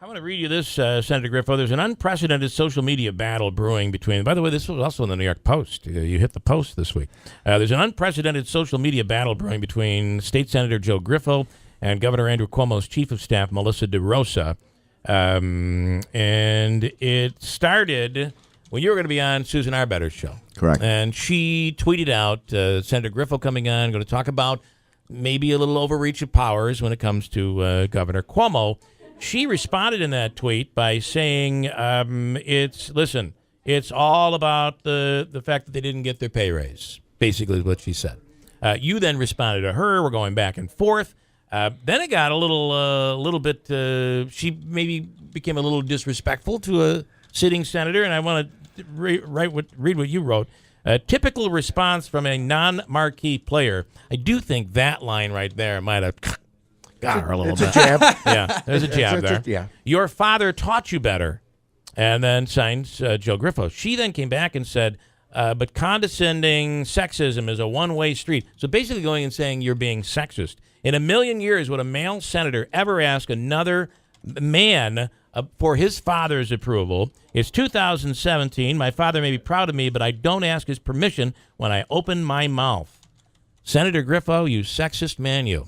I want to read you this, Senator Griffo. There's an unprecedented social media battle brewing between, by the way, this was also in the New York Post. You hit the Post this week. There's an unprecedented social media battle brewing between State Senator Joe Griffo and Governor Andrew Cuomo's Chief of Staff, Melissa DeRosa. And it started when you were going to be on Susan Arbetter's show. Correct. And she tweeted out, Senator Griffo coming on, going to talk about maybe a little overreach of powers when it comes to Governor Cuomo. She responded in that tweet by saying, it's all about the fact that they didn't get their pay raise, basically is what she said. You then responded to her. We're going back and forth. Then it got a little bit, she maybe became a little disrespectful to a sitting senator, and I want to read what you wrote. A typical response from a non-marquee player. I do think that line right there might have got her a little bit. It's a jab. Yeah, there's a jab there. Yeah. Your father taught you better. And then signs Joe Griffo. She then came back and said, but condescending sexism is a one-way street. So basically going and saying you're being sexist. In a million years, would a male senator ever ask another man for his father's approval? It's 2017. My father may be proud of me, but I don't ask his permission when I open my mouth. Senator Griffo, you sexist man, you.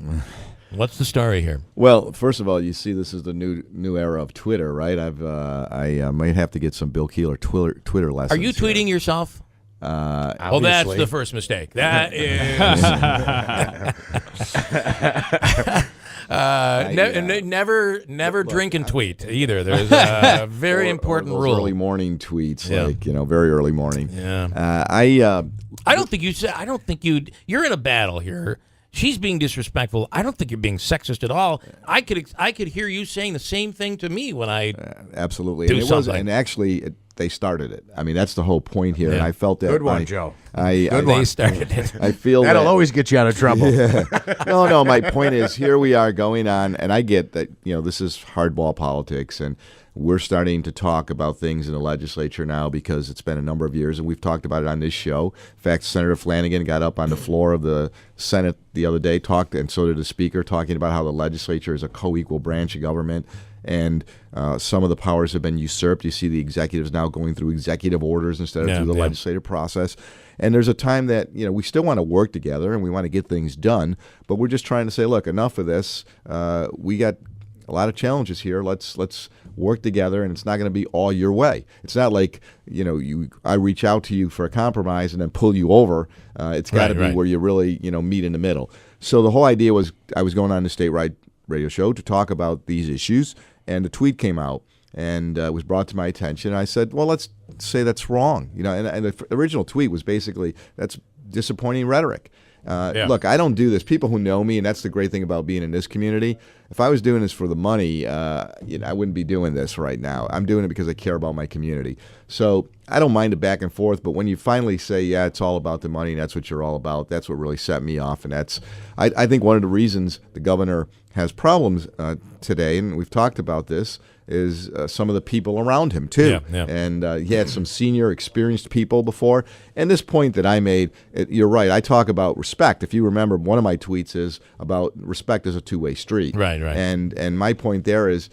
What's the story here? Well, first of all, you see this is the new era of Twitter, right? I might have to get some Bill Keeler Twitter lessons. Are you tweeting yourself? Well, that's the first mistake. That is never drink and tweet either. There's a very important or those rule. Early morning tweets, Yeah. very early morning. Yeah. I don't think you said. I don't think you. You're in a battle here. She's being disrespectful. I don't think you're being sexist at all. I could hear you saying the same thing to me when I absolutely. do And it something. was, and actually, they started it. I mean, that's the whole point here. Yeah. And I felt that. Good one, Joe. they started it. I feel That'll always get you out of trouble. No. My point is, here we are going on, and I get that. This is hardball politics, and we're starting to talk about things in the legislature now because it's been a number of years, and we've talked about it on this show. In fact, Senator Flanagan got up on the floor of the Senate the other day, and so did the Speaker, talking about how the legislature is a co-equal branch of government, and some of the powers have been usurped. You see the executives now going through executive orders instead of through the legislative process. And there's a time that we still want to work together and we want to get things done, but we're just trying to say, look, enough of this. We got a lot of challenges here. Let's work together, and it's not going to be all your way. It's not like I reach out to you for a compromise and then pull you over. It's got to be where you really meet in the middle. So the whole idea was I was going on the statewide radio show to talk about these issues, and the tweet came out and was brought to my attention. And I said, well, let's say that's wrong. And the original tweet was basically, that's disappointing rhetoric. Look, I don't do this. People who know me, and that's the great thing about being in this community, if I was doing this for the money, I wouldn't be doing this right now. I'm doing it because I care about my community. So I don't mind the back and forth, but when you finally say, yeah, it's all about the money, and that's what you're all about, that's what really set me off. And that's, I think one of the reasons the governor has problems today, and we've talked about this, is some of the people around him, too. Yeah. And he had some senior, experienced people before. And this point that I made, you're right, I talk about respect. If you remember, one of my tweets is about respect is a two-way street. Right. And my point there is,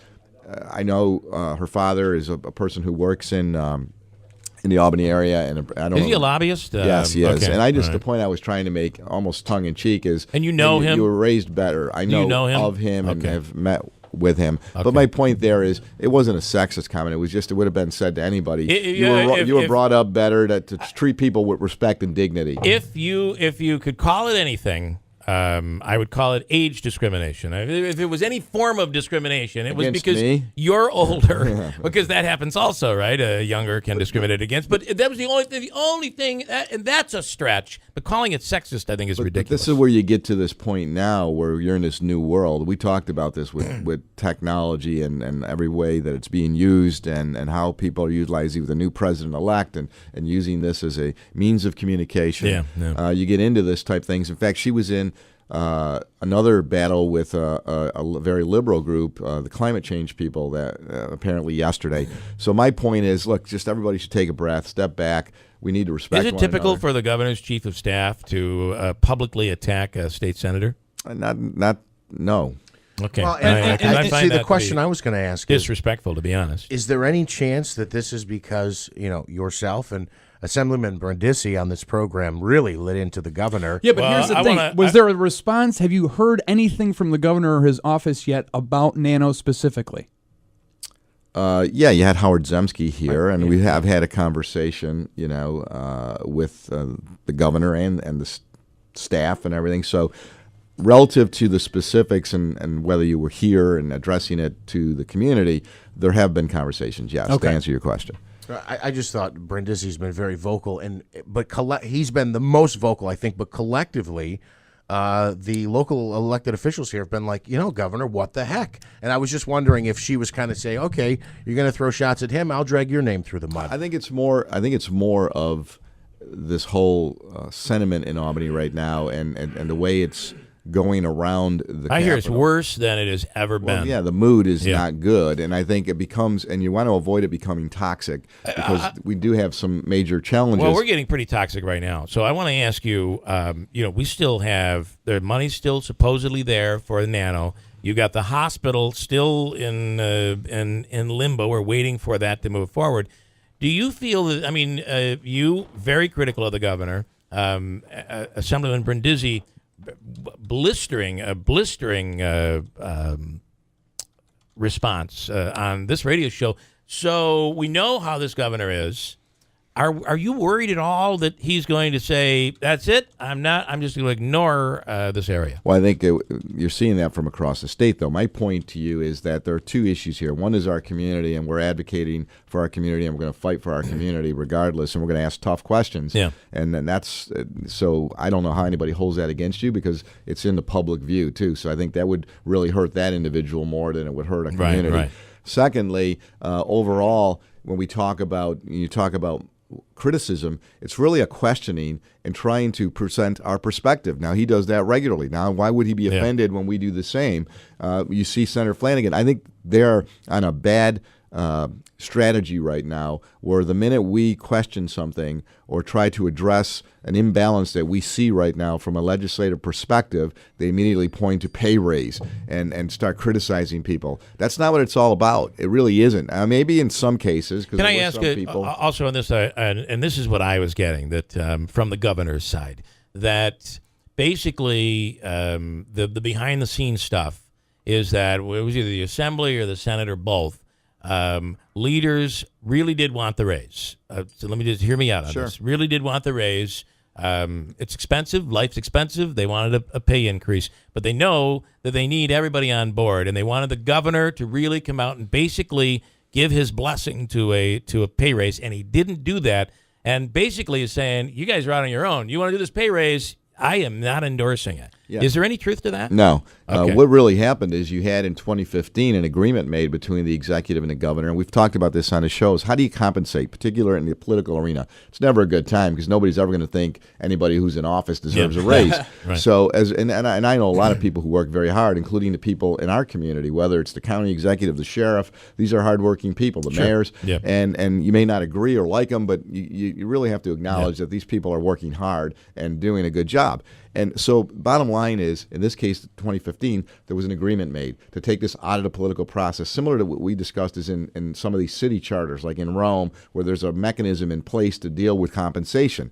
I know her father is a person who works in the Albany area, and I don't know. Is he a lobbyist? Yes, he is. Okay. And the point I was trying to make, almost tongue-in-cheek, is... And you know him? You were raised better. I know him? of him and Okay. have met with him. Okay. But my point there is, it wasn't a sexist comment. It was just, it would have been said to anybody. You were brought up better to treat people with respect and dignity. If you could call it anything, I would call it age discrimination. If it was any form of discrimination, it was Against because me? you're older. Because that happens also, right? A younger can discriminate against. But that was the only thing, and that's a stretch. But calling it sexist, I think, is ridiculous. But this is where you get to this point now where you're in this new world. We talked about this with technology and every way that it's being used and how people are utilizing the new president-elect and using this as a means of communication. Yeah. You get into this type of things. In fact, she was in another battle with a very liberal group, the climate change people, that apparently yesterday. So my point is, look, just everybody should take a breath, step back. We need to respect. Is it typical for the governor's chief of staff to publicly attack a state senator? No. Okay. Well, I find see, that the to question be I was going to ask is, disrespectful, to be honest. is there any chance that this is because, yourself and Assemblyman Brindisi on this program really lit into the governor? Yeah, but Well, here's the I thing. wanna- There a response? Have you heard anything from the governor or his office yet about Nano specifically? Yeah, you had Howard Zemsky here, and we have had a conversation, with the governor and the staff and everything. So relative to the specifics and whether you were here and addressing it to the community, there have been conversations, yes, to answer your question. I just thought Brindisi's been very vocal, but he's been the most vocal, I think. But collectively, the local elected officials here have been like, Governor, what the heck? And I was just wondering if she was kind of saying, okay, you're going to throw shots at him, I'll drag your name through the mud. I think it's more of this whole sentiment in Albany right now, and the way it's going around the I hear it's Capitol. worse than it has ever been. Well, yeah, the mood is not good, and I think it becomes, and you want to avoid it becoming toxic because we do have some major challenges. Well, we're getting pretty toxic right now. So I want to ask you, we still have, the money's still supposedly there for the Nano. You got the hospital still in limbo. We're waiting for that to move forward. Do you feel that, you very critical of the governor, Assemblyman Brindisi, blistering response on this radio show. So we know how this governor is. Are you worried at all that he's going to say, that's it? I'm just going to ignore this area? Well, I think you're seeing that from across the state, though. My point to you is that there are two issues here. One is our community, and we're advocating for our community, and we're going to fight for our community regardless, and we're going to ask tough questions. Yeah. And then that's so I don't know how anybody holds that against you because it's in the public view, too. So I think that would really hurt that individual more than it would hurt a community. Right. Secondly, overall, when you talk about criticism, it's really a questioning and trying to present our perspective. Now, he does that regularly. Now, why would he be offended when we do the same? You see Senator Flanagan. I think they're on a bad strategy right now where the minute we question something or try to address an imbalance that we see right now from a legislative perspective, they immediately point to pay raise and start criticizing people. That's not what it's all about. It really isn't. Maybe in some cases. Can I ask also on this, and this is what I was getting, that from the governor's side, that basically the behind-the-scenes stuff is that it was either the Assembly or the Senate or both. Leaders really did want the raise. So let me just hear me out on this. Really did want the raise. It's expensive. Life's expensive. They wanted a pay increase, but they know that they need everybody on board, and they wanted the governor to really come out and basically give his blessing to a pay raise, and he didn't do that. And basically is saying, you guys are out on your own. You want to do this pay raise? I am not endorsing it. Yeah. Is there any truth to that? No. Okay. What really happened is you had in 2015 an agreement made between the executive and the governor, and we've talked about this on the shows. How do you compensate, particularly in the political arena? It's never a good time because nobody's ever going to think anybody who's in office deserves a raise. Right. So, and I know a lot of people who work very hard, including the people in our community, whether it's the county executive, the sheriff. These are hardworking people, the mayors, and you may not agree or like them, but you really have to acknowledge that these people are working hard and doing a good job. And so bottom line is, in this case, 2015, there was an agreement made to take this out of the political process, similar to what we discussed is in some of these city charters, like in Rome, where there's a mechanism in place to deal with compensation.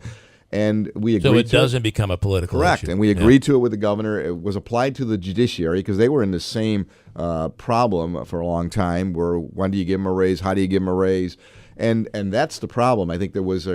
And we agreed so it doesn't become a political correct, issue. And we agreed to it with the governor. It was applied to the judiciary because they were in the same problem for a long time, where when do you give them a raise, how do you give them a raise? And that's the problem. I think there was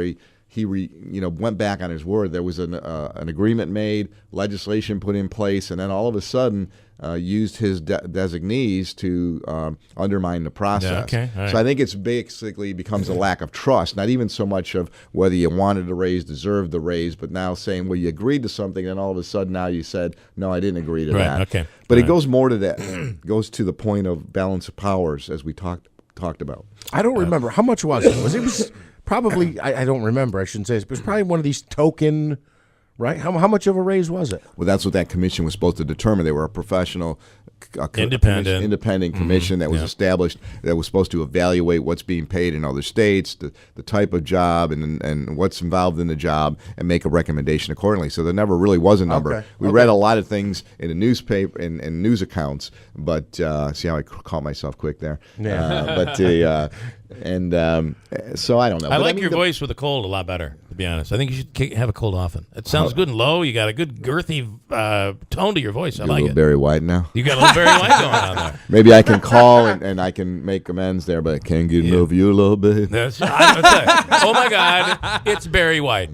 he went back on his word. There was an agreement made, legislation put in place, and then all of a sudden used his designees to undermine the process. Yeah, okay. All right. So I think it's basically becomes a lack of trust, not even so much of whether you wanted the raise, deserved the raise, but now saying, well, you agreed to something, and all of a sudden now you said, no, I didn't agree to that. Okay. But it goes more to that. It goes to the point of balance of powers, as we talked about. I don't remember. How much was it? It was probably, I don't remember. I shouldn't say this, but it was probably one of these token right? How much of a raise was it? Well, that's what that commission was supposed to determine. They were a professional, independent commission that was established that was supposed to evaluate what's being paid in other states, the type of job, and what's involved in the job, and make a recommendation accordingly. So there never really was a number. Okay. We read a lot of things in the newspaper and news accounts, but see how I caught myself quick there. Yeah. So I don't know. I But like mean, your voice with a cold a lot better, to be honest. I think you should have a cold often. It sounds good and low. You got a good girthy tone to your voice. I a like little it. Barry White now. You got a little Barry White going on there. Maybe I can call and I can make amends there, but I can't get enough of you a little bit. Oh my God, it's Barry White.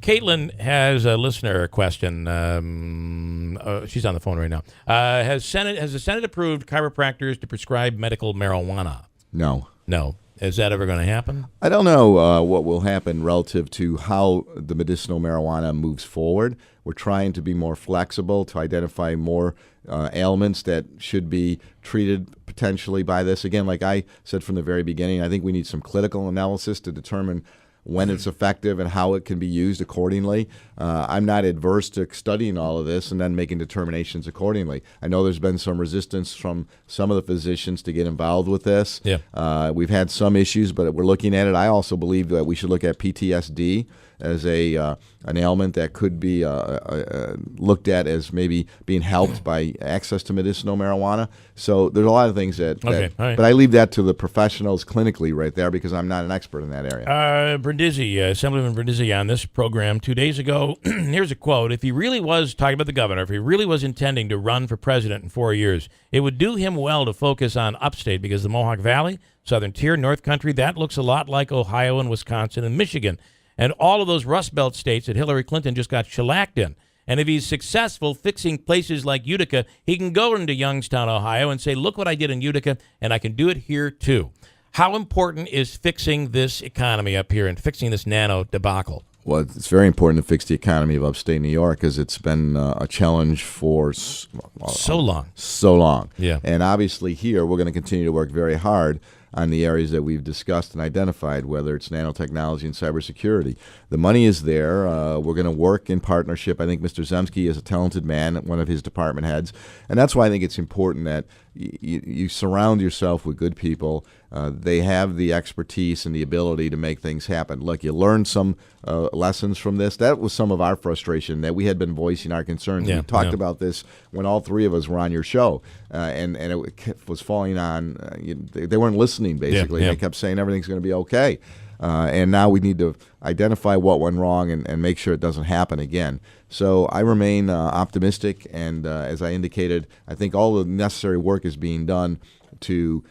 Caitlin has a listener question. She's on the phone right now. Has the Senate approved chiropractors to prescribe medical marijuana? No. No. Is that ever going to happen? I don't know what will happen relative to how the medicinal marijuana moves forward. We're trying to be more flexible to identify more ailments that should be treated potentially by this. Again, like I said from the very beginning, I think we need some clinical analysis to determine when it's effective and how it can be used accordingly. I'm not adverse to studying all of this and then making determinations accordingly. I know there's been some resistance from some of the physicians to get involved with this. Yeah. We've had some issues, but we're looking at it. I also believe that we should look at PTSD as an ailment that could be looked at as maybe being helped by access to medicinal marijuana. So there's a lot of things that, all right. but I leave that to the professionals clinically right there because I'm not an expert in that area. Brindisi, Assemblyman Brindisi on this program 2 days ago. Here's a quote. If he really was talking about the governor, if he really was intending to run for president in 4 years, it would do him well to focus on upstate because the Mohawk Valley, Southern Tier, North Country, that looks a lot like Ohio and Wisconsin and Michigan. And all of those Rust Belt states that Hillary Clinton just got shellacked in. And if he's successful fixing places like Utica, he can go into Youngstown, Ohio, and say, look what I did in Utica, and I can do it here too. How important is fixing this economy up here and fixing this nano debacle? Well, it's very important to fix the economy of upstate New York because it's been a challenge for so long. So long. Yeah. And obviously here we're going to continue to work very hard on the areas that we've discussed and identified, whether it's nanotechnology and cybersecurity. The money is there. We're going to work in partnership. I think Mr. Zemsky is a talented man, one of his department heads, and that's why I think it's important that you surround yourself with good people. They have the expertise and the ability to make things happen. Look, you learned some lessons from this. That was some of our frustration that we had been voicing our concerns. Yeah, we talked about this when all three of us were on your show, and it was falling on. They weren't listening, basically. Yeah. They kept saying everything's going to be okay. And now we need to identify what went wrong and make sure it doesn't happen again. So I remain optimistic, and as I indicated, I think all the necessary work is being done to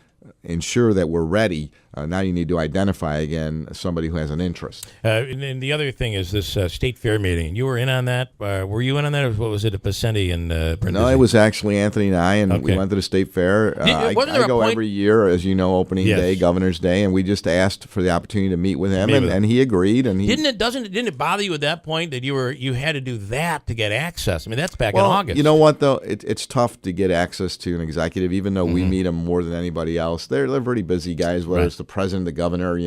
ensure that we're ready. Now you need to identify, again, somebody who has an interest. And the other thing is this state fair meeting. You were in on that? Were you in on that, or what was it, at Pacenti and Brindisi? No, it was actually Anthony and I, and we went to the state fair. I go every year, as you know, opening day, Governor's Day, and we just asked for the opportunity to meet with him, and he agreed. And didn't it bother you at that point that you had to do that to get access? I mean, that's back in August. You know what, though? It's tough to get access to an executive, even though we meet them more than anybody else. They're pretty busy guys, whether it's the president, the governor,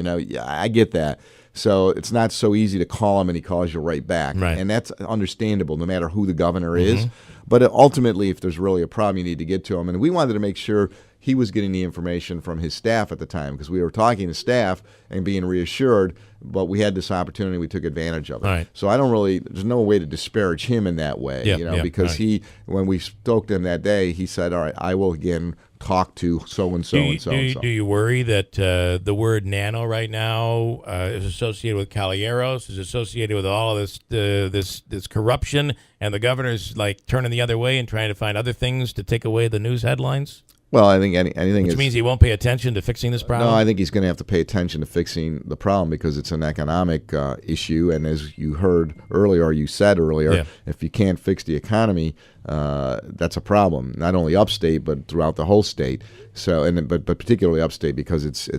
I get that. So it's not so easy to call him and he calls you right back. Right. And that's understandable no matter who the governor is. But ultimately, if there's really a problem, you need to get to him. And we wanted to make sure he was getting the information from his staff at the time because we were talking to staff and being reassured, but we had this opportunity. We took advantage of it. Right. So there's no way to disparage him in that way, because when we spoke to him that day, he said, all right, I will again talk to so-and-so and so-and-so. Do you worry that the word nano right now is associated with Caballeros, is associated with all of this corruption, and the governor's like turning the other way and trying to find other things to take away the news headlines? Well, I think anything Which means he won't pay attention to fixing this problem? No, I think he's going to have to pay attention to fixing the problem because it's an economic issue. And as you heard earlier, or you said earlier, if you can't fix the economy, that's a problem. Not only upstate, but throughout the whole state. So, but particularly upstate because it's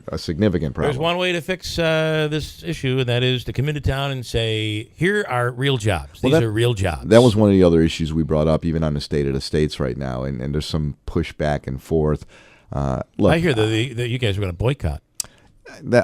a significant problem. There's one way to fix this issue, and that is to come into town and say, here are real jobs. These are real jobs. That was one of the other issues we brought up, even on the state of the states right now, and there's some push back and forth. Look, I hear that you guys are going to boycott.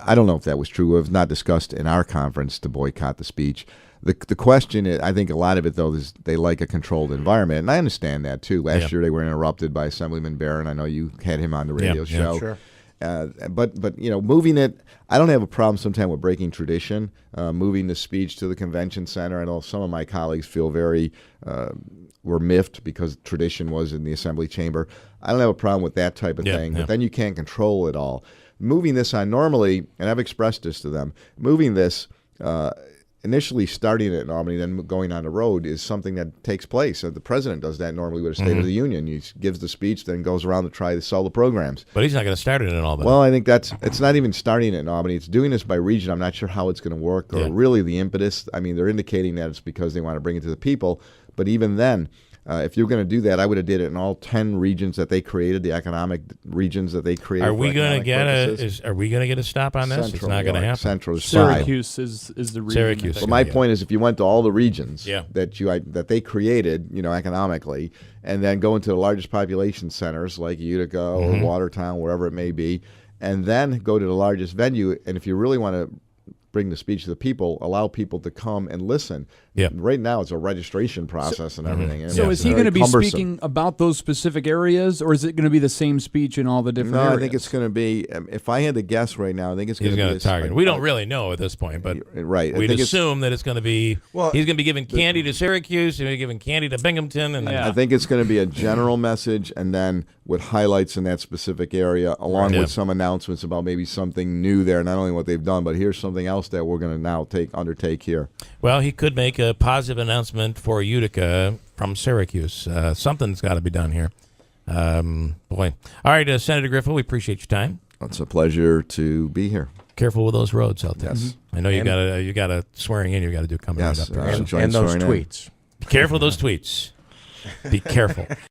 I don't know if that was true. It was not discussed in our conference to boycott the speech. The question is, I think a lot of it though is they like a controlled environment, and I understand that too. Last year they were interrupted by Assemblyman Barron. I know you had him on the radio show. Sure. But moving it, I don't have a problem sometimes with breaking tradition. Moving the speech to the convention center. I know some of my colleagues feel very were miffed because tradition was in the assembly chamber. I don't have a problem with that type of thing. But then you can't control it all. Moving this on normally, and I've expressed this to them. Moving this. Initially starting it in Albany, then going on the road is something that takes place. The president does that normally with a State of the Union. He gives the speech, then goes around to try to sell the programs. But he's not going to start it in Albany. Well, I think it's not even starting it in Albany. It's doing this by region. I'm not sure how it's going to work or really the impetus. I mean, they're indicating that it's because they want to bring it to the people. But even then, if you're going to do that, I would have did it in all 10 regions that they created, the economic regions that they created. Are we going to get a stop on this? Central, it's not going to happen. Central is Syracuse is the region. Syracuse. So my point is, if you went to all the regions Yeah. that they created, economically, and then go into the largest population centers like Utica or Watertown, wherever it may be, and then go to the largest venue, and if you really want to bring the speech to the people, allow people to come and listen. Yeah. Right now, it's a registration process and everything. And So it's is he very going to be cumbersome. speaking about those specific areas, or is it going to be the same speech in all the different No, areas? I think it's going to be. If I had to guess right now, I think it's going He's to going be to target. We don't really know at this point, but right. I we'd think it's- assume that it's going to be. Well, he's going to be giving candy to Syracuse. He's going to be giving candy to Binghamton, and Yeah. I think it's going to be a general message, and then with highlights in that specific area, along Yeah. with some announcements about maybe something new there. Not only what they've done, but here's something else that we're going to now undertake here. well, he could make a positive announcement for Utica from Syracuse. Something's got to be done here. Boy. All right, Senator Griffo, we appreciate your time. It's a pleasure to be here. Careful with those roads out there. Yes. I know you got a swearing in you got to do coming Yes, right up there. joint and those swearing in. tweets. Be careful of those tweets. Be careful.